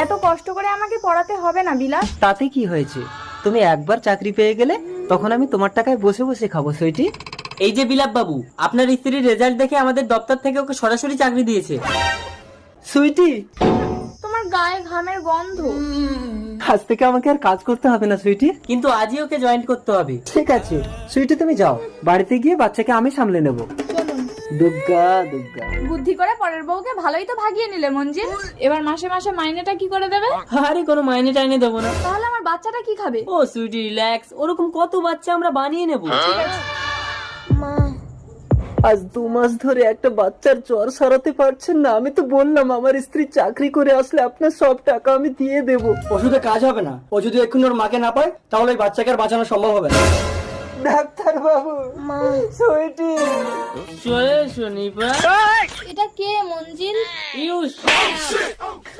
এত কষ্ট করে আমাকে পড়াতে হবে না বিলাস। তাতে কি হয়েছে, তুমি একবার চাকরি পেয়ে গেলে তখন আমি তোমার টাকায় বসে বসে খাবো সুইটি। এই যে বিলাপ বাবু, আপনার স্ত্রীর রেজাল্ট দেখে আমাদের দপ্তর থেকে ওকে সরাসরি চাকরি দিয়েছে। সুইটি, তোমার গায়ে ঘামের গন্ধ। আজ থেকে আমাকে আর কাজ করতে হবে না সুইটি। কিন্তু আজই ওকে জয়েন করতে হবে। ঠিক আছে সুইটি, তুমি যাও, বাড়িতে গিয়ে বাচ্চাকে আমি সামলে নেব। চলুন। দুর্গা দুর্গা। বুদ্ধি করে পরের বউকে ভালোই তো ভাগিয়ে নিলে মঞ্জিল। এবার মাসে মাসে মাইনেটা কি করে দেবে? আরে কোনো মাইনে টাইনে দেবো না। তাহলে আমার বাচ্চাটা কি খাবে? ও সুইটি রিল্যাক্স, ওরকম কত বাচ্চা আমরা বানিয়ে নেব। মা, আজ 2 মাস ধরে একটা বাচ্চার জ্বর সারাতে পারছেন না। আমি তো বললাম আমার স্ত্রী চাকরি করে আসলে আপনার সব টাকা আমি দিয়ে দেব। ওষুধে কাজ হবে না, ও যদি এক্ষুনি ওর মাকে না পায় তাহলে ওই বাচ্চাকে আর বাঁচানো সম্ভব হবে না। ডাক্তার বাবু, সুইটি। চলে এসো নিপা। এটা কে মঞ্জিল? ইউস